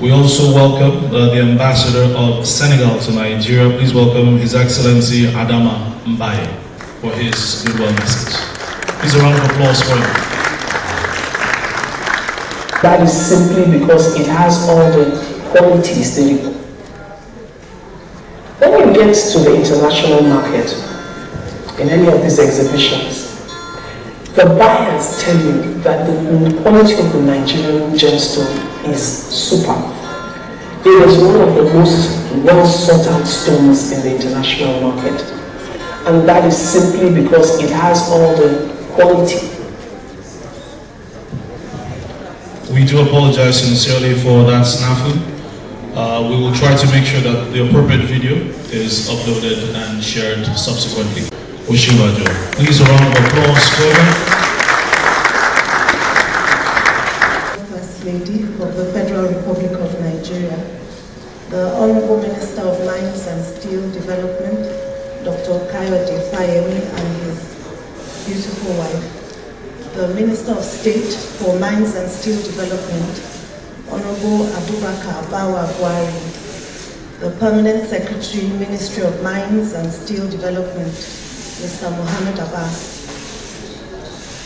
We also welcome the Ambassador of Senegal to Nigeria. Please welcome His Excellency Adama Mbaye for his goodwill message. Please a round of applause for him. That is simply because it has all the qualities that it. When you get to the international market, in any of these exhibitions, the buyers tell you that the quality of the Nigerian gemstone is super. It is one of the most well sought out stones in the international market. And that is simply because it has all the quality. We do apologize sincerely for that snafu. We will try to make sure that the appropriate video is uploaded and shared subsequently. Oshibajo. Please a round of applause for her. First Lady of the Federal Republic of Nigeria, the Honorable Minister of Mines and Steel Development, Dr. Kayode Fayemi, and his beautiful wife, the Minister of State for Mines and Steel Development, Honorable Abubakar Bawa Buhari, the Permanent Secretary, Ministry of Mines and Steel Development, Mr. Mohammed Abbas,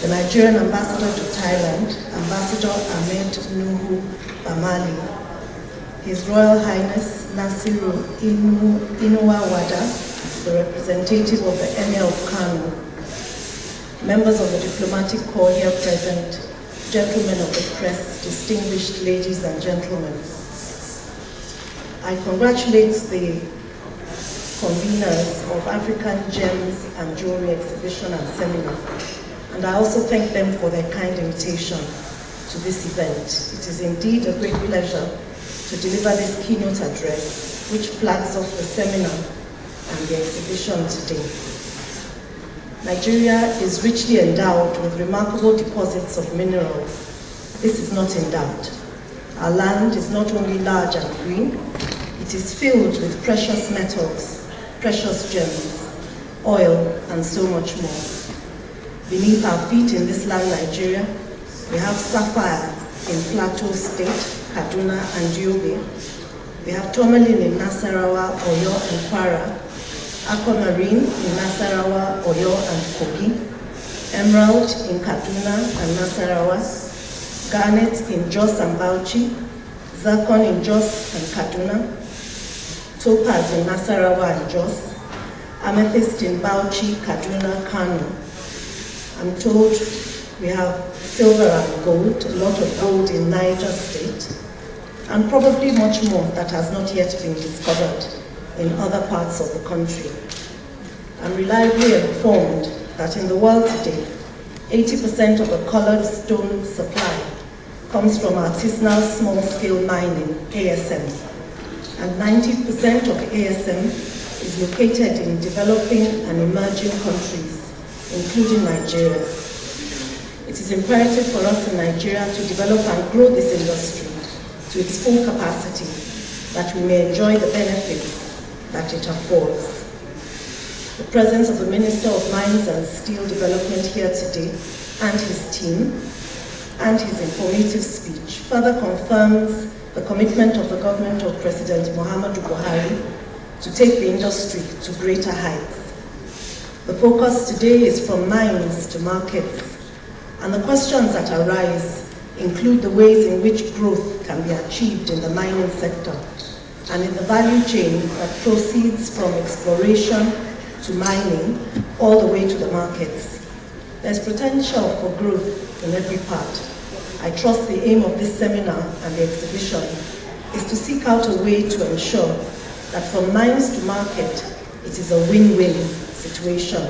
the Nigerian Ambassador to Thailand, Ambassador Ahmed Nuhu Bamali, His Royal Highness Nasiru Inuwa Wada, the representative of the Emir of Kano, members of the diplomatic corps here present, gentlemen of the press, distinguished ladies and gentlemen. I congratulate the conveners of African Gems and Jewelry Exhibition and Seminar, and I also thank them for their kind invitation to this event. It is indeed a great pleasure to deliver this keynote address, which flags off the seminar and the exhibition today. Nigeria is richly endowed with remarkable deposits of minerals. This is not in doubt. Our land is not only large and green, it is filled with precious metals, precious gems, oil, and so much more. Beneath our feet in this land, Nigeria, we have sapphire in Plateau State, Kaduna, and Yobe. We have tourmaline in Nasarawa, Oyo, and Kwara, aquamarine in Nasarawa, Oyo, and Kogi, emerald in Kaduna and Nasarawa, garnet in Jos and Bauchi, zircon in Jos and Kaduna, topaz in Nasarawa and Jos, amethyst in Bauchi, Kaduna, Kano. I'm told we have silver and gold, a lot of gold in Niger State, and probably much more that has not yet been discovered in other parts of the country. I'm reliably informed that in the world today, 80% of the colored stone supply comes from artisanal small-scale mining, ASM, and 90% of ASM is located in developing and emerging countries, including Nigeria. It is imperative for us in Nigeria to develop and grow this industry to its full capacity, that we may enjoy the benefits that it affords. The presence of the Minister of Mines and Steel Development here today and his team, and his informative speech further confirms the commitment of the government of President Muhammadu Buhari to take the industry to greater heights. The focus today is from mines to markets, and the questions that arise include the ways in which growth can be achieved in the mining sector and in the value chain that proceeds from exploration to mining all the way to the markets. There's potential for growth in every part. I trust the aim of this seminar and the exhibition is to seek out a way to ensure that from mines to market, it is a win-win situation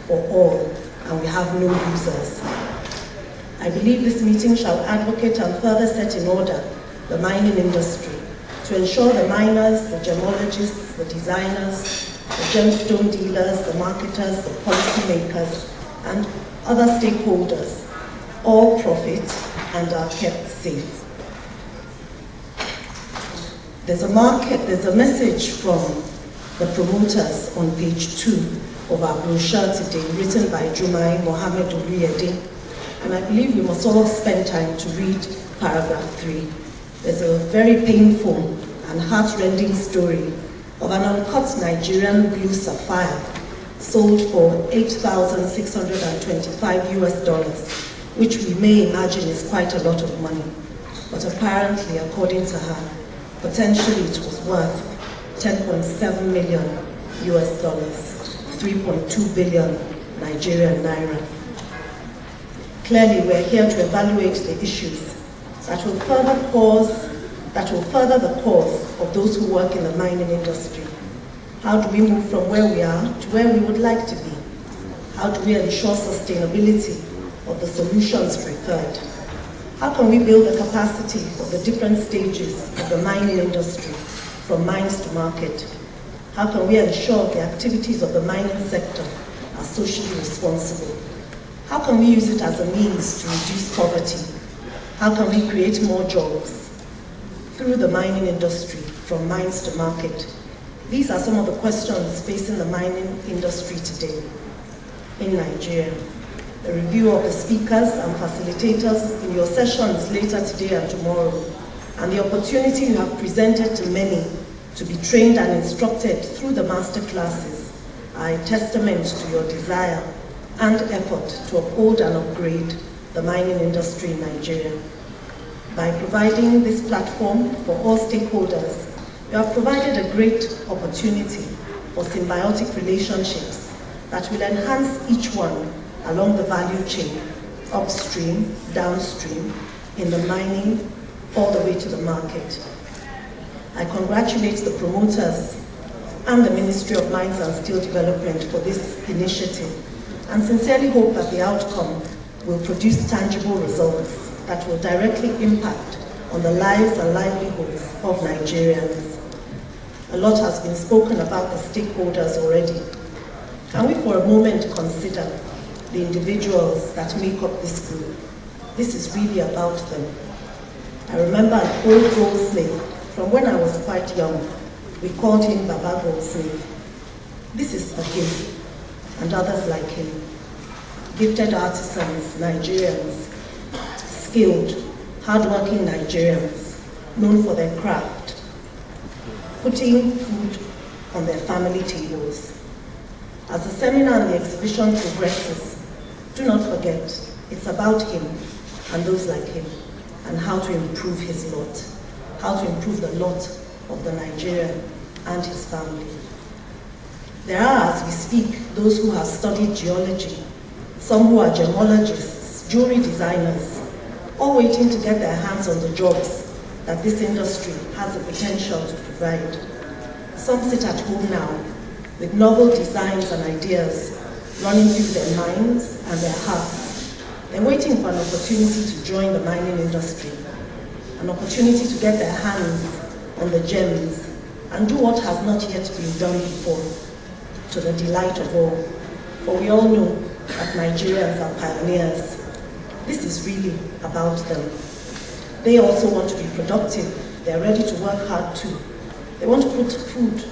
for all, and we have no losers. I believe this meeting shall advocate and further set in order the mining industry to ensure the miners, the gemologists, the designers, the gemstone dealers, the marketers, the policymakers, and other stakeholders all profit and are kept safe. There's a message from the promoters on page 2 of our brochure today, written by Jumai Mohammed Oluyede, and I believe we must all spend time to read paragraph 3. there's a very painful and heart-rending story of an uncut Nigerian blue sapphire sold for $8,625 US, which we may imagine is quite a lot of money. But apparently, according to her, potentially it was worth 10.7 million US dollars, 3.2 billion Nigerian naira. Clearly, we're here to evaluate the issues that will further the cause of those who work in the mining industry. How do we move from where we are to where we would like to be? How do we ensure sustainability of the solutions preferred? How can we build the capacity of the different stages of the mining industry, from mines to market? How can we ensure the activities of the mining sector are socially responsible? How can we use it as a means to reduce poverty? How can we create more jobs through the mining industry, from mines to market? These are some of the questions facing the mining industry today in Nigeria. A review of the speakers and facilitators in your sessions later today and tomorrow, and the opportunity you have presented to many to be trained and instructed through the master classes are a testament to your desire and effort to uphold and upgrade the mining industry in Nigeria. By providing this platform for all stakeholders, you have provided a great opportunity for symbiotic relationships that will enhance each one along the value chain, upstream, downstream, in the mining, all the way to the market. I congratulate the promoters and the Ministry of Mines and Steel Development for this initiative, and sincerely hope that the outcome will produce tangible results that will directly impact on the lives and livelihoods of Nigerians. A lot has been spoken about the stakeholders already. Can we for a moment consider the individuals that make up this group? This is really about them. I remember an old goldsmith from when I was quite young. We called him Baba Goldsmith. This is Agjes and others like him. Gifted artisans, Nigerians, skilled, hardworking Nigerians, known for their craft, putting food on their family tables. As the seminar and the exhibition progresses, do not forget, it's about him and those like him, and how to improve his lot, how to improve the lot of the Nigerian and his family. There are, as we speak, those who have studied geology, some who are gemologists, jewelry designers, all waiting to get their hands on the jobs that this industry has the potential to provide. Some sit at home now with novel designs and ideas running through their minds and their hearts. They're waiting for an opportunity to join the mining industry, an opportunity to get their hands on the gems and do what has not yet been done before, to the delight of all. For we all know that Nigerians are pioneers. This is really about them. They also want to be productive. They're ready to work hard too. They want to put food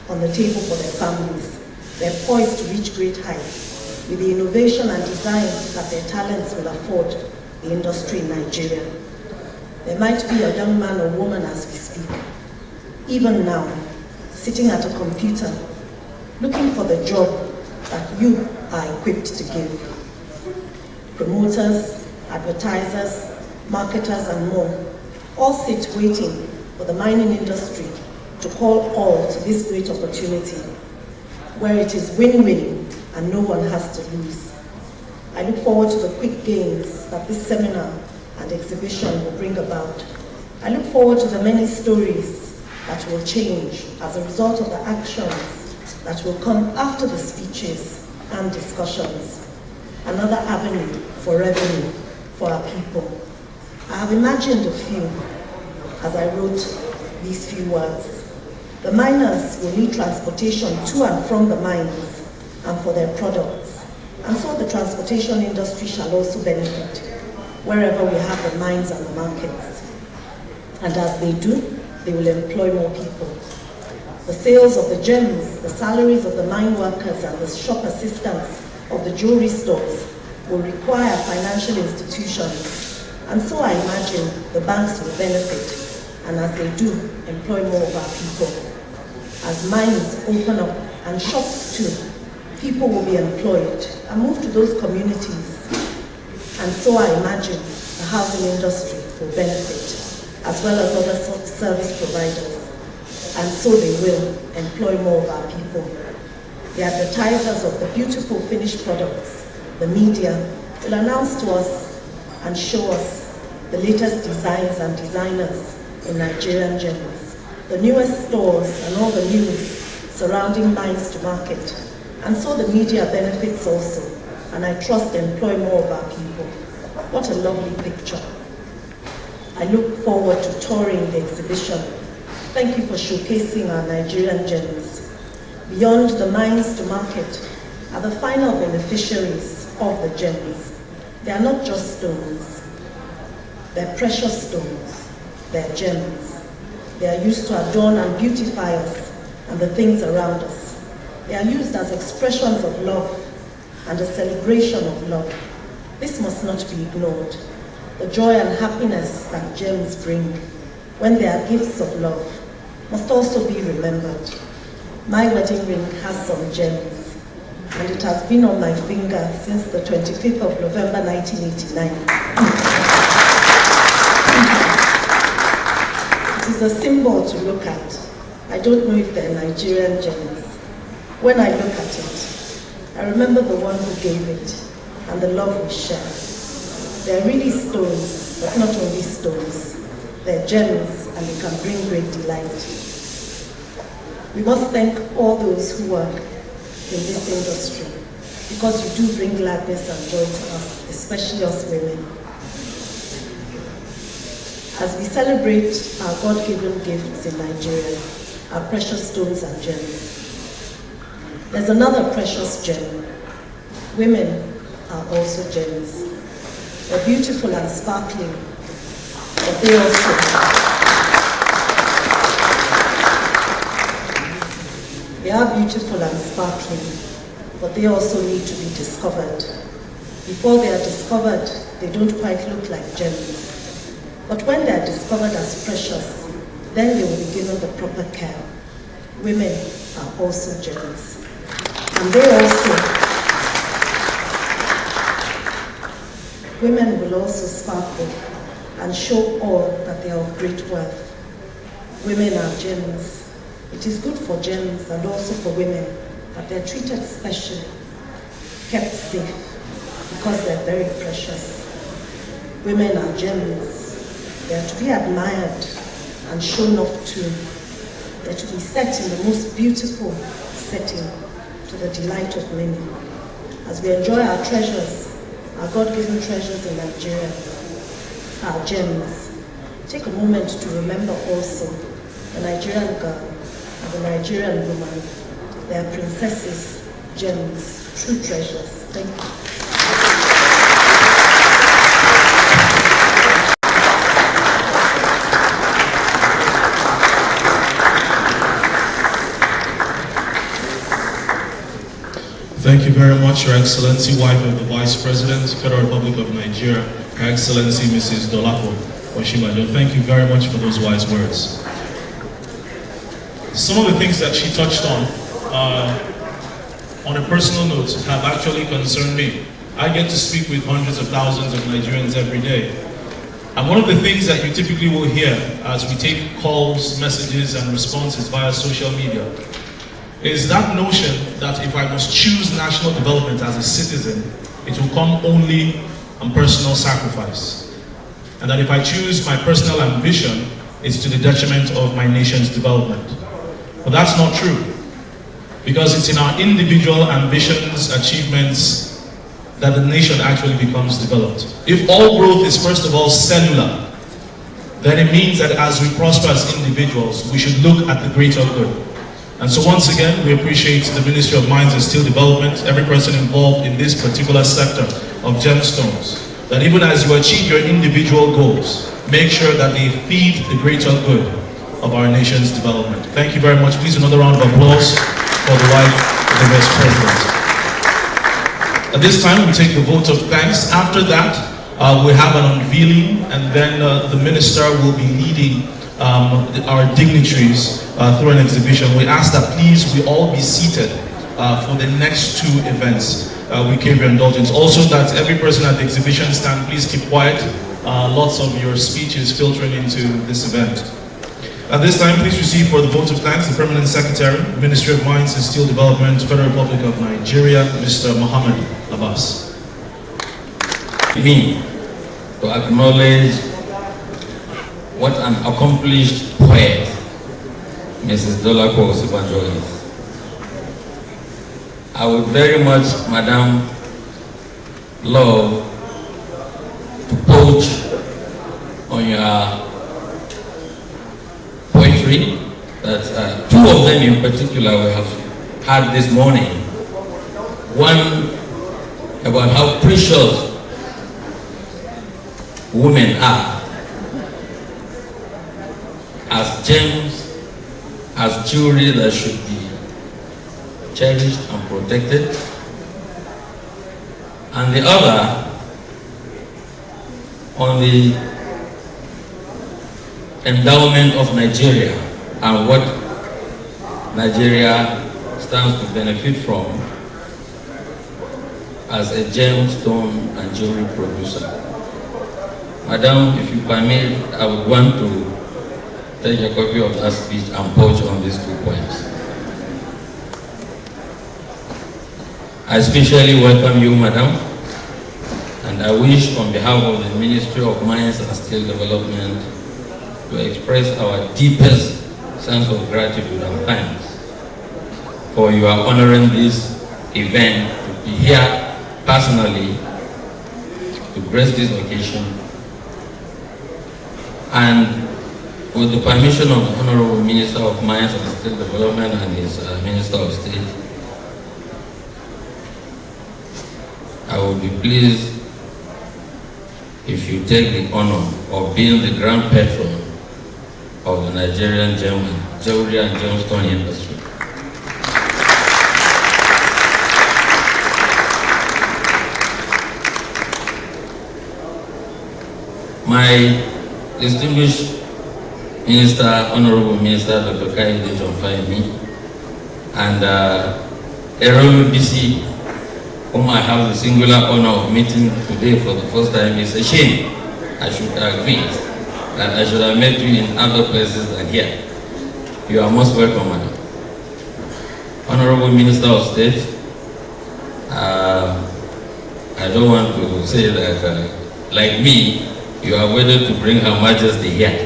on the table for their families. They're poised to reach great heights with the innovation and design that their talents will afford the industry in Nigeria. There might be a young man or woman as we speak, even now, sitting at a computer, looking for the job that you are equipped to give. Promoters, advertisers, marketers, and more all sit waiting for the mining industry to call all to this great opportunity, where it is win-win and no one has to lose. I look forward to the quick gains that this seminar and exhibition will bring about. I look forward to the many stories that will change as a result of the actions that will come after the speeches and discussions. Another avenue for revenue for our people. I have imagined a few as I wrote these few words. The miners will need transportation to and from the mines and for their products. And so the transportation industry shall also benefit wherever we have the mines and the markets. And as they do, they will employ more people. The sales of the gems, the salaries of the mine workers, and the shop assistants of the jewelry stores will require financial institutions. And so I imagine the banks will benefit and as they do, employ more of our people. As mines open up and shops too, people will be employed and move to those communities. And so I imagine the housing industry will benefit, as well as other service providers. And so they will employ more of our people. The advertisers of the beautiful finished products, the media, will announce to us and show us the latest designs and designers in Nigerian gems, the newest stores and all the news surrounding mines to market. And so the media benefits also, and I trust employ more of our people. What a lovely picture. I look forward to touring the exhibition. Thank you for showcasing our Nigerian gems. Beyond the mines to market are the final beneficiaries of the gems. They are not just stones. They're precious stones. They're gems. They are used to adorn and beautify us and the things around us. They are used as expressions of love and a celebration of love. This must not be ignored. The joy and happiness that gems bring when they are gifts of love must also be remembered. My wedding ring has some gems, and it has been on my finger since the 25th of November 1989. It is a symbol to look at. I don't know if they're Nigerian gems. When I look at it, I remember the one who gave it and the love we share. They're really stones, but not only stones. They're gems, and they can bring great delight. We must thank all those who work in this industry, because you do bring gladness and joy to us, especially us women. As we celebrate our God-given gifts in Nigeria, our precious stones and gems, there's another precious gem. Women are also gems. They're beautiful and sparkling, but they are beautiful and sparkling, but they also need to be discovered. Before they are discovered, they don't quite look like gems. But when they are discovered as precious, then they will be given the proper care. Women are also gems. And women will also sparkle and show all that they are of great worth. Women are gems. It is good for gems and also for women that they're treated specially, kept safe, because they're very precious. Women are gems. They are to be admired and shown off to. They're to be set in the most beautiful setting to the delight of many. As we enjoy our treasures, our God-given treasures in Nigeria, our gems, take a moment to remember also the Nigerian girl and the Nigerian woman. They are princesses, gems, true treasures. Thank you. Thank you very much, Your Excellency, wife of the Vice President, Federal Republic of Nigeria, Her Excellency Mrs. Dolapo Oshibajo. Thank you very much for those wise words. Some of the things that she touched on a personal note, have actually concerned me. I get to speak with hundreds of thousands of Nigerians every day. And one of the things that you typically will hear as we take calls, messages, and responses via social media is that notion that if I must choose national development as a citizen, it will come only on personal sacrifice. And that if I choose my personal ambition, it's to the detriment of my nation's development. But that's not true, because it's in our individual ambitions, achievements, that the nation actually becomes developed. If all growth is first of all cellular, then it means that as we prosper as individuals, we should look at the greater good. And so once again, we appreciate the Ministry of Mines and Steel Development, every person involved in this particular sector of gemstones, that even as you achieve your individual goals, make sure that they feed the greater good of our nation's development. Thank you very much. Please another round of applause for the wife of the Vice President. At this time, we take the vote of thanks. After that, we have an unveiling, and then the Minister will be leading our dignitaries through an exhibition, we ask that please we all be seated for the next two events. We crave your indulgence. Also, that every person at the exhibition stand, please keep quiet. Lots of your speech is filtering into this event. At this time, please receive for the vote of thanks the Permanent Secretary, Ministry of Mines and Steel Development, Federal Republic of Nigeria, Mr. Mohammed Abbas. Me to acknowledge what an accomplished poet Mrs. Dolapo Osinbajo is. I would very much, Madam, love to poach on your poetry, that two of them in particular we have had this morning. One about how precious women are as gems, as jewelry that should be cherished and protected. And the other on the endowment of Nigeria and what Nigeria stands to benefit from as a gemstone and jewelry producer. Madam, if you permit, I would want to take a copy of that speech and poach on these 2 points. I especially welcome you, Madam, and I wish on behalf of the Ministry of Mines and Steel Development to express our deepest sense of gratitude and thanks for your honoring this event, to be here personally to grace this occasion, and with the permission of the Honorable Minister of Mines and Steel Development and his Minister of State, I would be pleased if you take the honor of being the grand patron of the Nigerian jewelry and gemstone industry. My distinguished Minister, Honorable Minister Dr. Kayode John-Fayemi, and Erolu BC, whom I have the singular honor of meeting today for the first time. It's a shame, I should admit, that I should have met you in other places than here. You are most welcome, Madam. Honorable Minister of State, I don't want to say that, like me, you are waiting to bring Her Majesty here.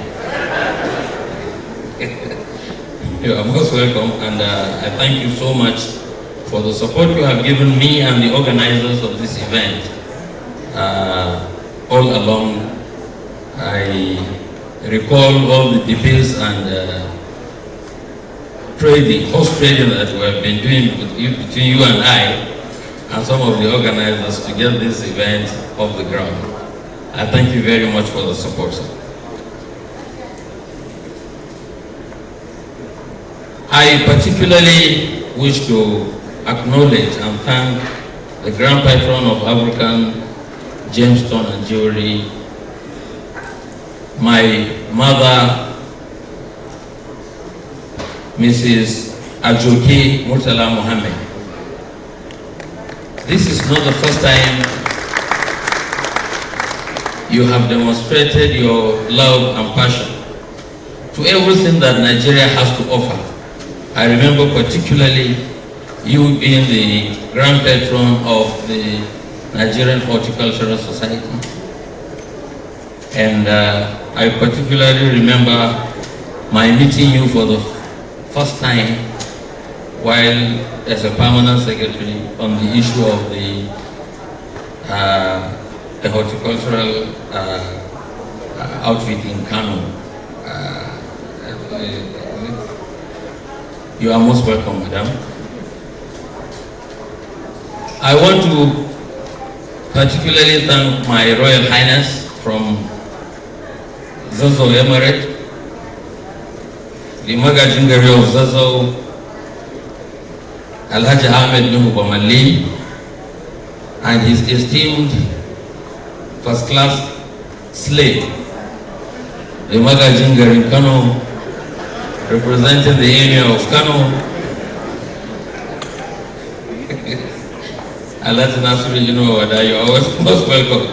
You are most welcome, and I thank you so much for the support you have given me and the organizers of this event all along. I recall all the debates and horse trading that we have been doing between you and I and some of the organizers to get this event off the ground. I thank you very much for the support, sir. I particularly wish to acknowledge and thank the grand patron of African gemstone and jewelry, my mother, Mrs. Ajoke Murtala Mohammed. This is not the first time you have demonstrated your love and passion to everything that Nigeria has to offer. I remember particularly you being the grand patron of the Nigerian Horticultural Society. And I particularly remember my meeting you for the first time while as a permanent secretary on the issue of the horticultural outfit in Kano. You are most welcome, Madam. I want to particularly thank my Royal Highness from Zazzau Emirate, the Magajingari of Zazzau, Alhaji Ahmed Nuhu Bamali, and his esteemed first-class slave, the Magajin in Kano, representing the Emir of Kano. And that's Nasri, you know that you're always most welcome.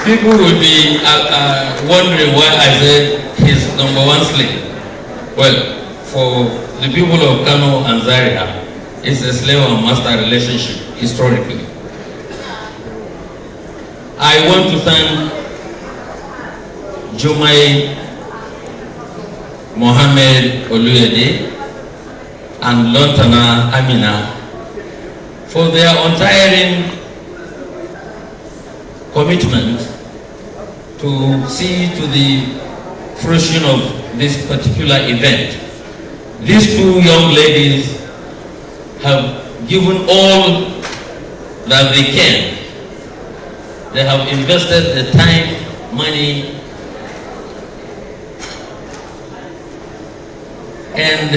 People will be wondering why I said he's #1 slave. Well, for the people of Kano and Zaria, it's a slave and master relationship historically. I want to thank Jumai Mohammed Oluyede and Lontana Amina for their untiring commitment to see to the fruition of this particular event. These two young ladies have given all that they can. They have invested the time, money, and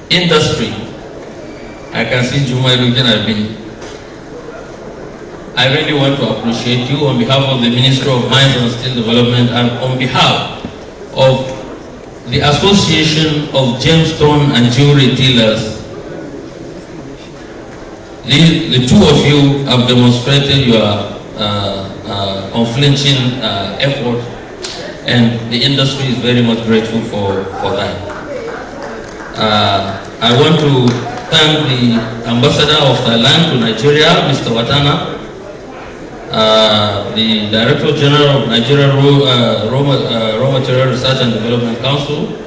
industry. I can see Juma looking at me. I really want to appreciate you on behalf of the Ministry of Mines and Steel Development and on behalf of the Association of Gemstone and Jewelry Dealers. The two of you have demonstrated your unflinching effort, and the industry is very much grateful for that. I want to thank the Ambassador of Thailand to Nigeria, Mr. Watana, the Director General of Nigeria Raw Material Research and Development Council,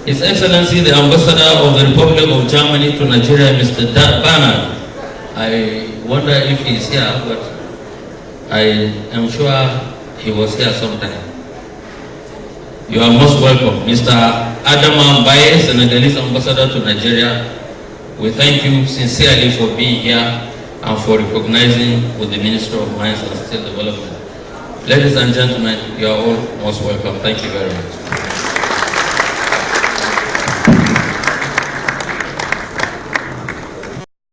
His Excellency the Ambassador of the Republic of Germany to Nigeria, Mr. Bernard. I wonder if he's here, but I am sure he was here sometime. You are most welcome. Mr. Adama Mbaye, Senegalese Ambassador to Nigeria, we thank you sincerely for being here and for recognizing with the Minister of Mines and Steel Development. Ladies and gentlemen, you are all most welcome. Thank you very much.